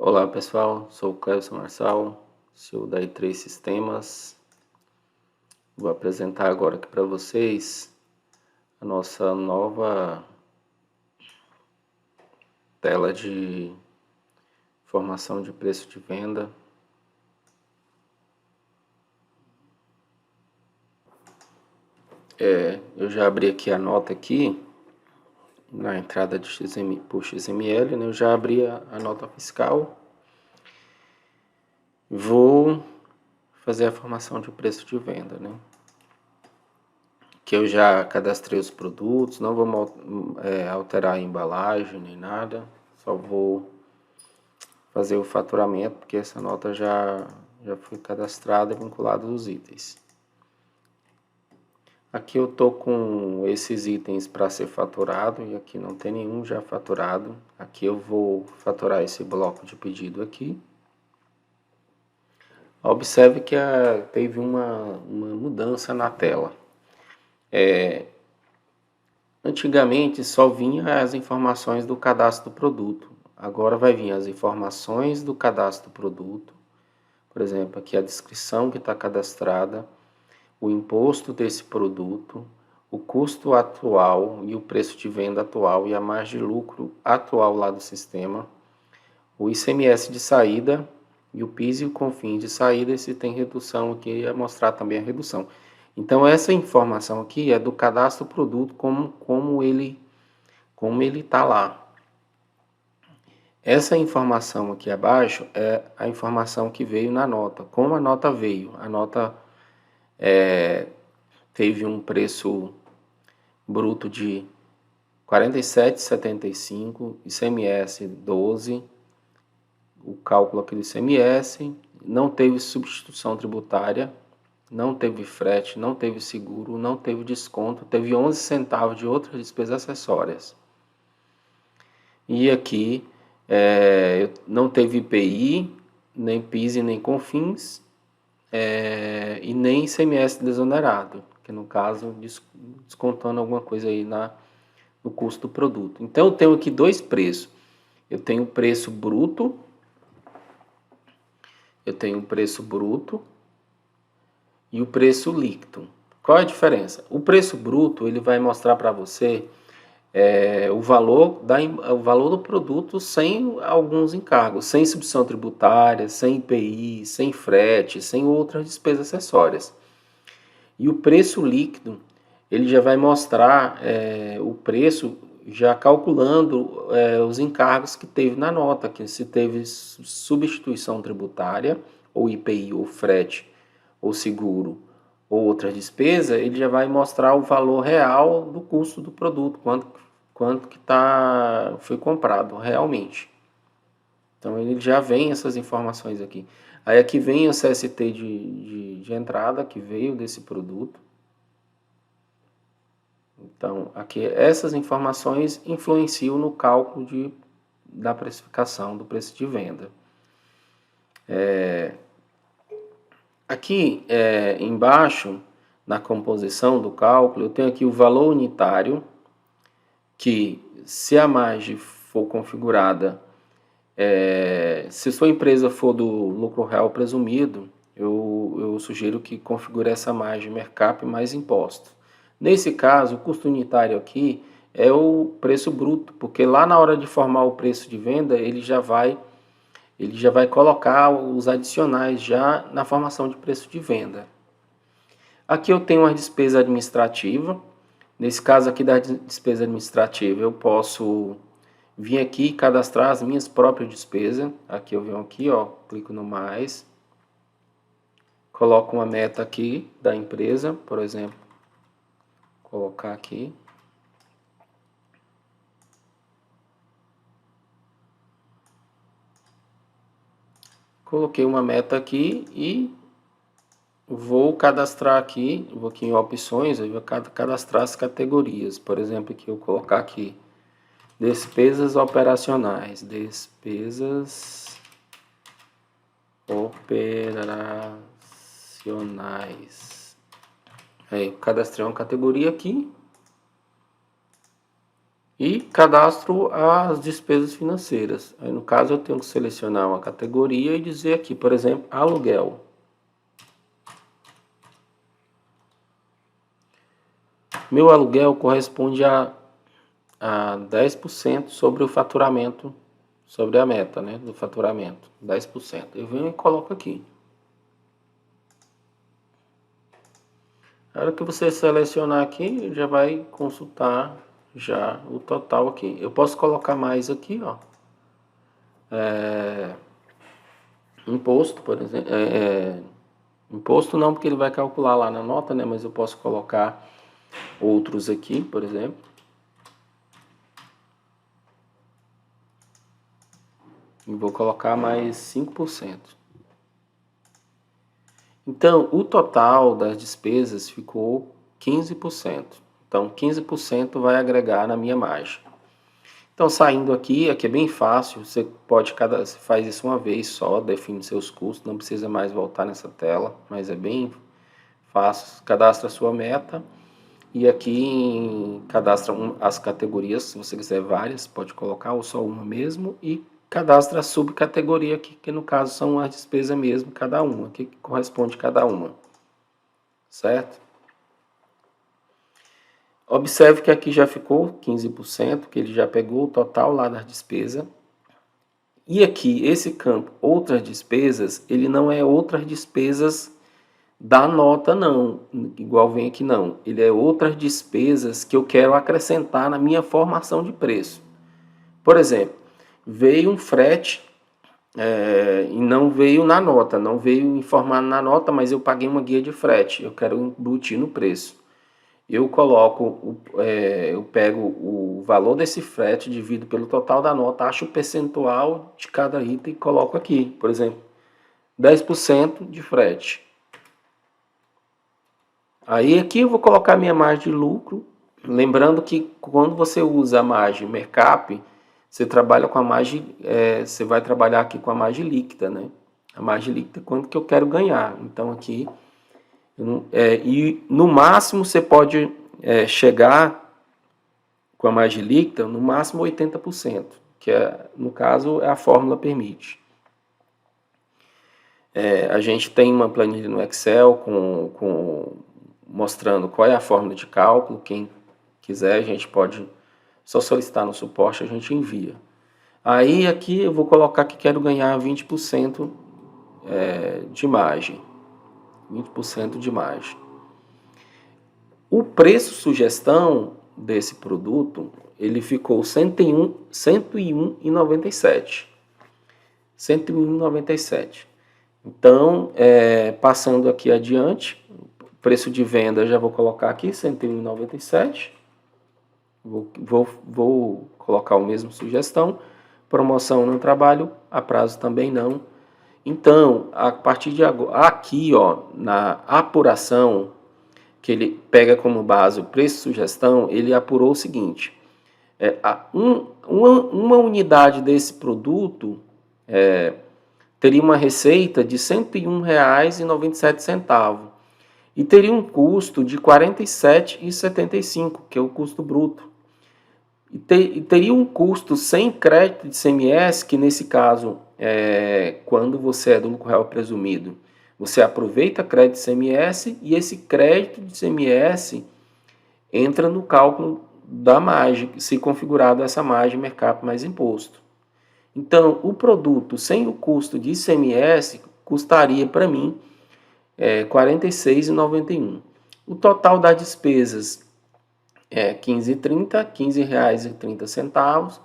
Olá pessoal, sou o Clebson Marçal, CEO da i3 Sistemas. Vou apresentar agora aqui para vocês a nossa nova tela de informação de preço de venda. Eu já abri aqui a nota aqui, na entrada de por XML, né? Eu já abri a nota fiscal. Vou fazer a formação de preço de venda, né? Que eu já cadastrei os produtos, não vou alterar a embalagem nem nada, só vou fazer o faturamento, porque essa nota já foi cadastrada e vinculada aos itens. Aqui eu estou com esses itens para ser faturado e aqui não tem nenhum já faturado. Aqui eu vou faturar esse bloco de pedido aqui. Observe que teve uma mudança na tela. Antigamente só vinha as informações do cadastro do produto. Agora vai vir as informações do cadastro do produto. Por exemplo, aqui a descrição que está cadastrada, o imposto desse produto, o custo atual e o preço de venda atual e a margem de lucro atual lá do sistema, o ICMS de saída e o PIS e o COFINS de saída, se tem redução aqui, é mostrar também a redução. Então essa informação aqui é do cadastro do produto, como ele está lá. Essa informação aqui abaixo é a informação que veio na nota. Como a nota veio? A nota teve um preço bruto de R$ 47,75, ICMS 12, o cálculo aqui do ICMS, não teve substituição tributária, não teve frete, não teve seguro, não teve desconto, teve 11 centavos de outras despesas acessórias. E aqui não teve IPI, nem PIS e nem COFINS, e nem ICMS desonerado, que no caso descontando alguma coisa aí no custo do produto. Então eu tenho aqui dois preços. Eu tenho o preço bruto, e o preço líquido. Qual é a diferença? O preço bruto ele vai mostrar para você o valor do produto sem alguns encargos, sem substituição tributária, sem IPI, sem frete, sem outras despesas acessórias. E o preço líquido, ele já vai mostrar o preço já calculando os encargos que teve na nota, que se teve substituição tributária, ou IPI, ou frete, ou seguro, ou outra despesa, ele já vai mostrar o valor real do custo do produto, quanto que foi comprado realmente. Então ele já vem essas informações aqui. Aí aqui vem o CST de entrada que veio desse produto. Então aqui essas informações influenciam no cálculo da precificação do preço de venda. Aqui embaixo, na composição do cálculo, eu tenho aqui o valor unitário, que se a margem for configurada, se sua empresa for do lucro real presumido, eu sugiro que configure essa margem MERCAP mais imposto. Nesse caso, o custo unitário aqui é o preço bruto, porque lá na hora de formar o preço de venda, ele já vai colocar os adicionais já na formação de preço de venda. Aqui eu tenho uma despesa administrativa. Nesse caso aqui da despesa administrativa, eu posso vir aqui e cadastrar as minhas próprias despesas. Aqui eu venho aqui, ó, clico no mais. Coloco uma meta aqui da empresa, por exemplo. Colocar aqui. Coloquei uma meta aqui e vou cadastrar aqui, vou aqui em opções, eu vou cadastrar as categorias. Por exemplo, aqui eu colocar aqui despesas operacionais, Aí, cadastrei uma categoria aqui. e cadastro as despesas financeiras. Aí, no caso, eu tenho que selecionar uma categoria e dizer aqui, por exemplo, aluguel. Meu aluguel corresponde a 10% sobre o faturamento, sobre a meta, né, do faturamento, 10%. Eu venho e coloco aqui. Na hora que você selecionar aqui, já vai consultar já o total aqui. Eu posso colocar mais aqui, ó. Imposto, por exemplo. Imposto não, porque ele vai calcular lá na nota, né? Mas eu posso colocar outros aqui, por exemplo. E vou colocar mais 5%. Então, o total das despesas ficou 15%. Então, 15% vai agregar na minha margem. Então, saindo aqui é bem fácil, você faz isso uma vez só, define seus custos, não precisa mais voltar nessa tela, mas é bem fácil. Cadastra a sua meta e aqui cadastra as categorias, se você quiser várias, pode colocar ou só uma mesmo, e cadastra a subcategoria aqui, que no caso são as despesas mesmo, cada uma, que corresponde a cada uma, certo? Observe que aqui já ficou 15%, que ele já pegou o total lá das despesas. E aqui, esse campo, outras despesas, ele não é outras despesas da nota não, igual vem aqui não. Ele é outras despesas que eu quero acrescentar na minha formação de preço. Por exemplo, veio um frete e não veio na nota, não veio informado na nota, mas eu paguei uma guia de frete, eu quero embutir no preço. Eu eu pego o valor desse frete, divido pelo total da nota, acho o percentual de cada item e coloco aqui. Por exemplo, 10% de frete. Aí aqui eu vou colocar minha margem de lucro. Lembrando que quando você usa a margem Mercap, você trabalha com a margem, você vai trabalhar aqui com a margem líquida, né? A margem líquida é quanto que eu quero ganhar. Então aqui e no máximo você pode chegar com a margem líquida, no máximo 80%, que no caso a fórmula permite. A gente tem uma planilha no Excel mostrando qual é a fórmula de cálculo. Quem quiser, a gente pode só solicitar no suporte, a gente envia. Aí aqui eu vou colocar que quero ganhar 20% de margem. 20% de margem. O preço sugestão desse produto, ele ficou R$ 101,97. R$ 101,97. Então, passando aqui adiante, preço de venda já vou colocar aqui, R$ 101,97. Vou colocar o mesmo sugestão. Promoção não trabalho, a prazo também não. Então, a partir de agora, aqui ó, na apuração, que ele pega como base o preço sugestão, ele apurou o seguinte: uma unidade desse produto teria uma receita de R$ 101,97 e teria um custo de R$ 47,75, que é o custo bruto. E teria um custo sem crédito de ICMS, que nesse caso, quando você é do lucro real presumido, você aproveita crédito de ICMS e esse crédito de ICMS entra no cálculo da margem, se configurado essa margem Mercap mais imposto. Então, o produto sem o custo de ICMS custaria para mim R$ 46,91. O total das despesas é R$ 15,30.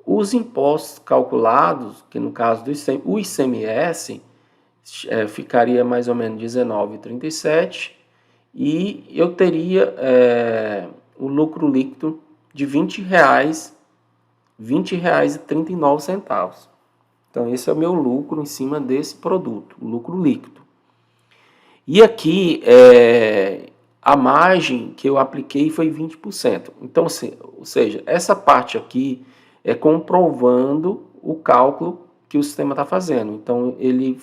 Os impostos calculados, que no caso do ICMS, ficaria mais ou menos R$ 19,37 e eu teria o lucro líquido de R$ 20,39. Então esse é o meu lucro em cima desse produto, o lucro líquido. E aqui a margem que eu apliquei foi 20%. Então, ou seja, essa parte aqui é comprovando o cálculo que o sistema está fazendo. Então, ele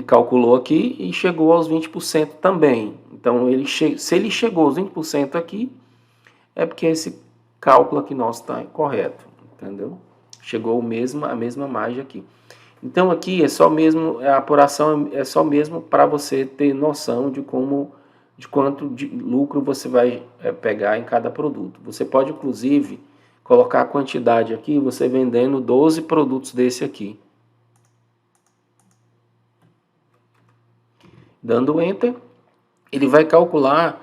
calculou aqui e chegou aos 20% também. Então, se ele chegou aos 20% aqui, é porque esse cálculo aqui nosso está correto, entendeu? Chegou a mesma margem aqui. Então aqui é só mesmo, a apuração é só mesmo para você ter noção de quanto de lucro você vai pegar em cada produto. Você pode inclusive colocar a quantidade aqui, você vendendo 12 produtos desse aqui. Dando Enter, ele vai calcular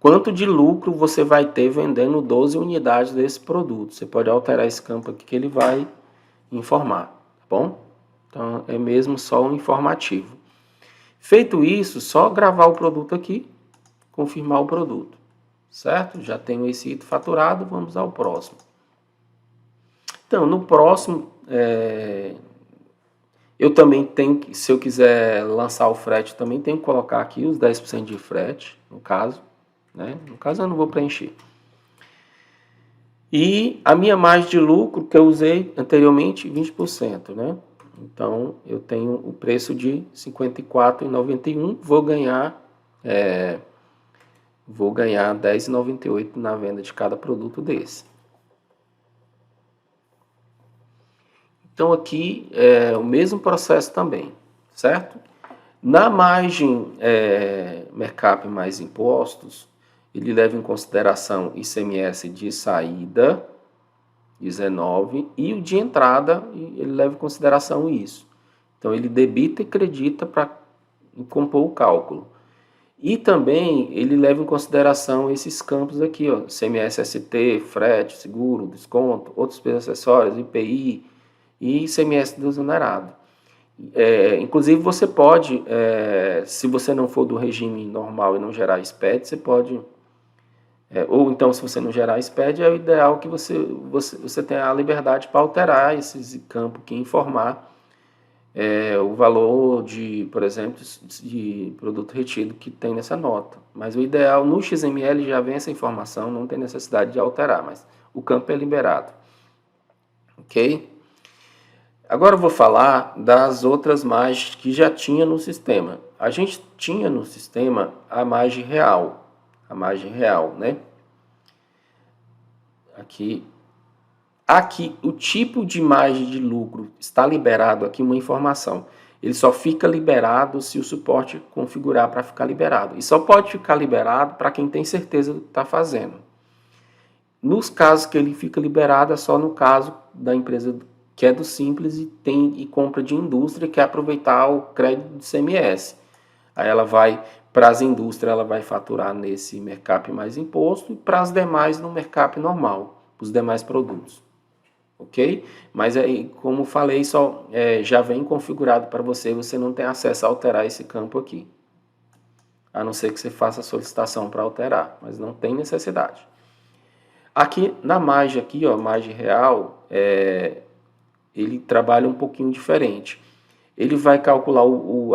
quanto de lucro você vai ter vendendo 12 unidades desse produto. Você pode alterar esse campo aqui que ele vai informar, tá bom? Então é mesmo só um informativo. Feito isso, só gravar o produto aqui, confirmar o produto, certo? Já tenho esse item faturado, vamos ao próximo. Então, no próximo, eu também tenho que, se eu quiser lançar o frete, também tenho que colocar aqui os 10% de frete, no caso, né? No caso eu não vou preencher. E a minha margem de lucro que eu usei anteriormente, 20%, né? Então, eu tenho o preço de R$ 54,91, vou ganhar R$ 10,98 na venda de cada produto desse. Então, aqui é o mesmo processo também, certo? Na margem Mercap mais impostos, ele leva em consideração ICMS de saída, 19, e o de entrada, ele leva em consideração isso. Então, ele debita e acredita para compor o cálculo. E também ele leva em consideração esses campos aqui, ó, ICMS ST, frete, seguro, desconto, outros preços acessórios, IPI e ICMS desonerado. Inclusive você pode, se você não for do regime normal e não gerar SPED, você pode, ou então se você não gerar SPED, é o ideal que você tenha a liberdade para alterar esses campos que informar o valor de, por exemplo, de produto retido que tem nessa nota. Mas o ideal, no XML já vem essa informação, não tem necessidade de alterar, mas o campo é liberado. Ok? Agora eu vou falar das outras margens que já tinha no sistema. A gente tinha no sistema a margem real, né? Aqui o tipo de margem de lucro está liberado aqui, uma informação. Ele só fica liberado se o suporte configurar para ficar liberado. E só pode ficar liberado para quem tem certeza do que está fazendo. Nos casos que ele fica liberado, é só no caso da empresa que é do Simples e compra de indústria, que quer aproveitar o crédito do CMS. Aí ela vai, para as indústrias, ela vai faturar nesse Mercap mais imposto e para as demais no Mercap normal, os demais produtos. Ok? Mas aí, como falei, já vem configurado para você, você não tem acesso a alterar esse campo aqui. A não ser que você faça a solicitação para alterar, mas não tem necessidade. Aqui na margem, aqui, ó, margem real, ele trabalha um pouquinho diferente. Ele vai calcular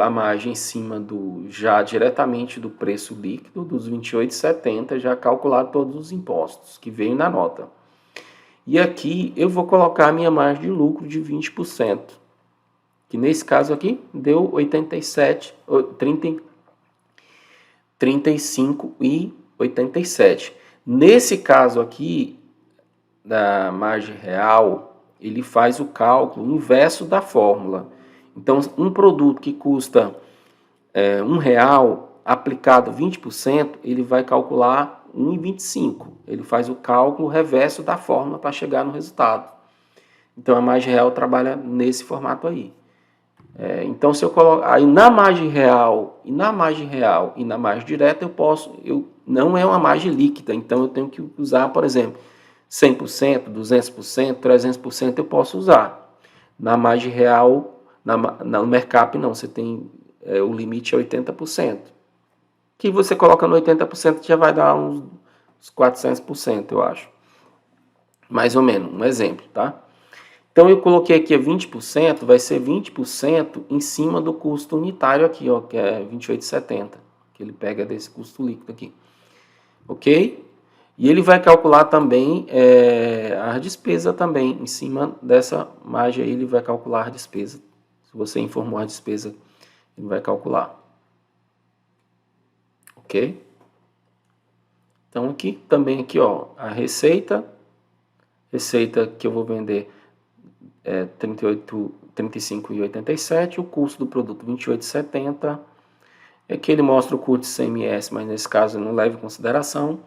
a margem em cima já diretamente do preço líquido, dos 28,70, já calcular todos os impostos que veio na nota. E aqui eu vou colocar a minha margem de lucro de 20%, que nesse caso aqui deu 35,87. Nesse caso aqui, da margem real, ele faz o cálculo inverso da fórmula. Então, um produto que custa R$1, aplicado 20%, ele vai calcular 1,25. Ele faz o cálculo reverso da fórmula para chegar no resultado. Então, a margem real trabalha nesse formato aí. Então, se eu colocar aí na margem real e na margem direta, não é uma margem líquida. Então, eu tenho que usar, por exemplo, 100%, 200%, 300% eu posso usar. Na margem real, no Mercap não, você tem o limite é 80%. Que você coloca no 80% já vai dar uns 400%, eu acho. Mais ou menos, um exemplo, tá? Então eu coloquei aqui 20%, vai ser 20% em cima do custo unitário aqui, ó, que é 28,70, que ele pega desse custo líquido aqui. Ok? E ele vai calcular também a despesa também, em cima dessa margem aí ele vai calcular a despesa. Se você informou a despesa, ele vai calcular. Ok? Então aqui, também aqui, ó, a receita Receita que eu vou vender é 35,87, o custo do produto 28,70. Aqui ele mostra o custo de CMS, mas nesse caso eu não levo em consideração.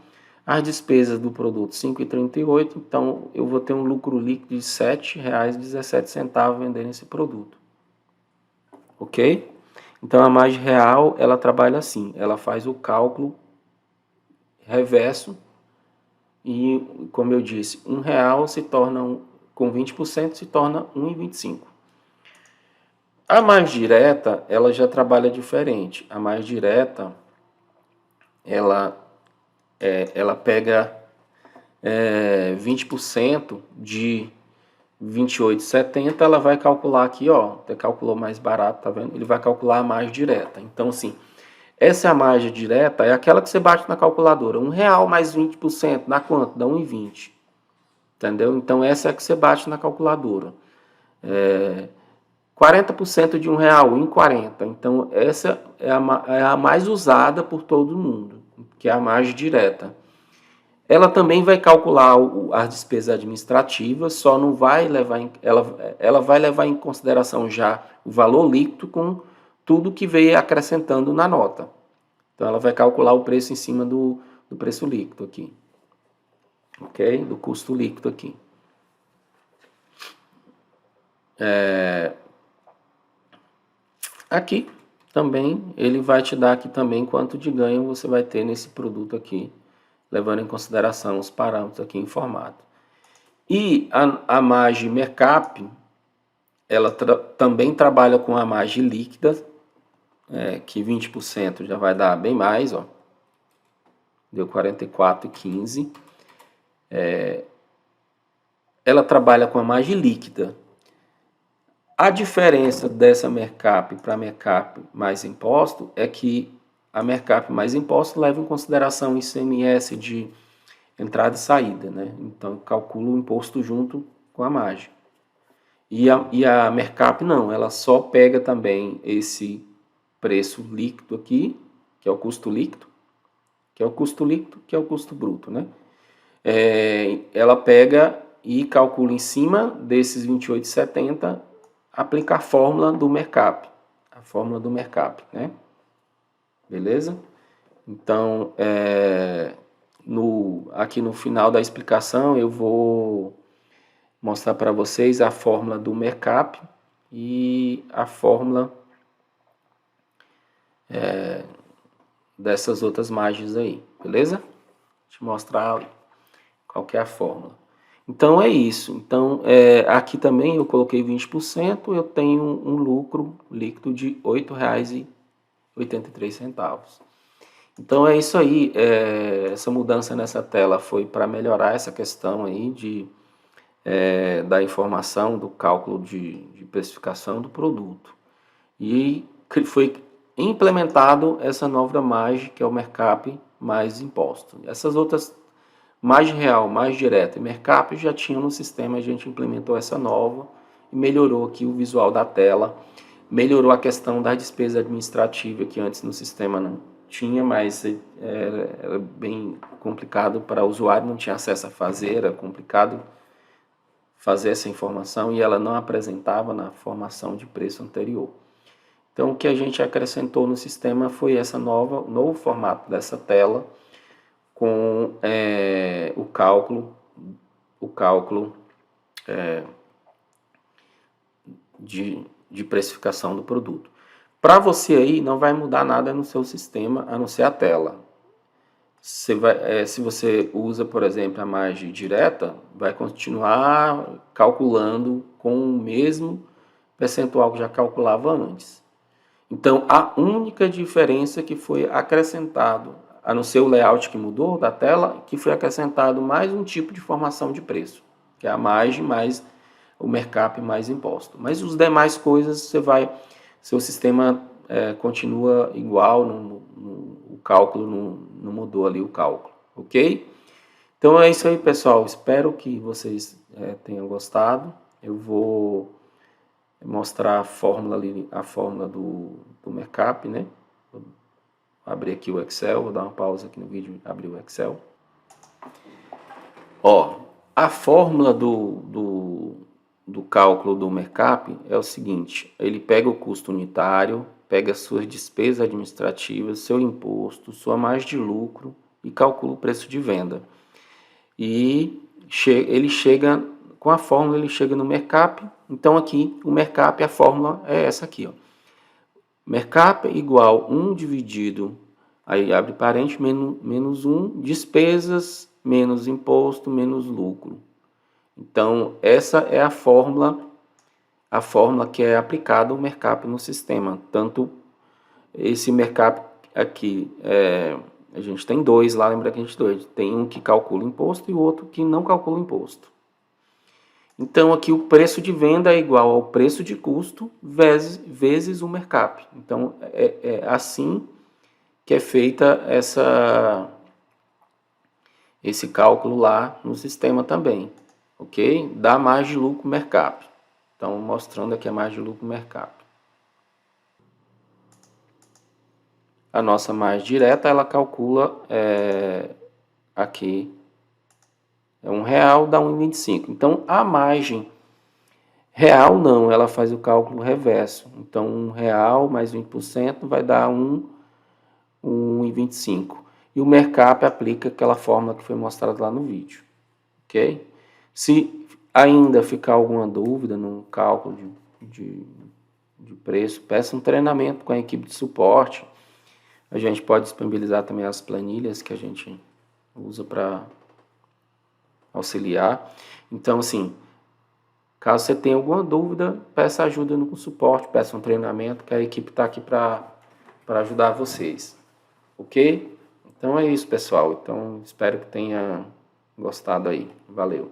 As despesas do produto 5,38, então eu vou ter um lucro líquido de R$ 7,17 vendendo esse produto. Ok? Então a margem real, ela trabalha assim, ela faz o cálculo reverso e, como eu disse, R$ 1 se torna, com 20% se torna R$ 1,25. A mais direta, ela já trabalha diferente. A mais direta, ela pega 20% de 28,70, ela vai calcular aqui, ó, até calculou mais barato, tá vendo? Ele vai calcular a margem direta. Então, assim, essa é a margem direta, é aquela que você bate na calculadora. R$ 1 mais 20% dá quanto? Dá 1,20. Entendeu? Então, essa é a que você bate na calculadora. 40% de R$ 1, 1,40. Então, essa é a mais usada por todo mundo, que é a margem direta. Ela também vai calcular as despesas administrativas, só não vai levar ela vai levar em consideração já o valor líquido com tudo que veio acrescentando na nota. Então ela vai calcular o preço em cima do preço líquido aqui. Ok? Do custo líquido aqui. Aqui também, ele vai te dar aqui também quanto de ganho você vai ter nesse produto aqui, levando em consideração os parâmetros aqui informados. E a margem mercap, ela também trabalha com a margem líquida, que 20% já vai dar bem mais, ó. Deu 44,15. Ela trabalha com a margem líquida. A diferença dessa mercap para a mercap mais imposto é que a mercap mais imposto leva em consideração o ICMS de entrada e saída, né? Então calcula o imposto junto com a margem. E a mercap não, ela só pega também esse preço líquido aqui, que é o custo líquido, que é o custo líquido, que é o custo bruto, né? Ela pega e calcula em cima desses 28,70, aplica a fórmula do mercap, a fórmula do mercap, né? Beleza? Então, aqui no final da explicação eu vou mostrar para vocês a fórmula do mercap e a fórmula dessas outras margens aí, beleza? Vou te mostrar qual que é a fórmula. Então é isso. Então aqui também eu coloquei 20%, eu tenho um lucro líquido de R$ 8,83. Então é isso aí. Essa mudança nessa tela foi para melhorar essa questão aí da informação, do cálculo de precificação do produto. E foi implementado essa nova margem, que é o mercap mais imposto. Essas outras, margem real, margem direta e mercap, já tinham no sistema, a gente implementou essa nova e melhorou aqui o visual da tela, melhorou a questão da despesa administrativa, que antes no sistema não tinha, mas era bem complicado para o usuário, não tinha acesso a fazer, era complicado fazer essa informação e ela não apresentava na formação de preço anterior. Então, o que a gente acrescentou no sistema foi essa novo formato dessa tela com o cálculo de precificação do produto. Para você aí, não vai mudar nada no seu sistema, a não ser a tela. Se você usa, por exemplo, a margem direta, vai continuar calculando com o mesmo percentual que já calculava antes. Então, a única diferença que foi acrescentado, a não ser o layout que mudou da tela, que foi acrescentado mais um tipo de formação de preço, que é a margem mais o mercap mais imposto. Mas os demais coisas, seu sistema continua igual, o cálculo não mudou ali o cálculo, ok? Então é isso aí, pessoal. Espero que vocês tenham gostado. Eu vou mostrar a fórmula ali, a fórmula do mercap, né? Vou abrir aqui o Excel, vou dar uma pausa aqui no vídeo e abrir o Excel. Ó, A fórmula do cálculo do Mercap é o seguinte: ele pega o custo unitário, pega as suas despesas administrativas, seu imposto, sua margem de lucro e calcula o preço de venda. E ele chega, com a fórmula, ele chega no Mercap. Então aqui, o Mercap, a fórmula é essa aqui, ó. Mercap igual 1 dividido, aí abre parênteses, menos 1, despesas, menos imposto, menos lucro. Então, essa é a fórmula que é aplicada ao Mercap no sistema. Tanto esse Mercap aqui, a gente tem dois lá, lembra que a gente tem dois. Tem um que calcula imposto e o outro que não calcula imposto. Então, aqui o preço de venda é igual ao preço de custo vezes o Mercap. Então, é assim que é feita esse cálculo lá no sistema também, ok? Da margem de lucro Mercap. Então, mostrando aqui a margem de lucro Mercap. A nossa margem direta, ela calcula aqui, é R$1, dá 1,25. Então, a margem real não, ela faz o cálculo reverso. Então, R$1 mais 20% vai dar 1,25. E o Mercap aplica aquela fórmula que foi mostrada lá no vídeo. Ok? Se ainda ficar alguma dúvida no cálculo de preço, peça um treinamento com a equipe de suporte. A gente pode disponibilizar também as planilhas que a gente usa para auxiliar. Então, assim, caso você tenha alguma dúvida, peça ajuda no suporte, peça um treinamento, que a equipe está aqui para ajudar vocês. Ok? Então é isso, pessoal. Então, espero que tenha gostado aí. Valeu!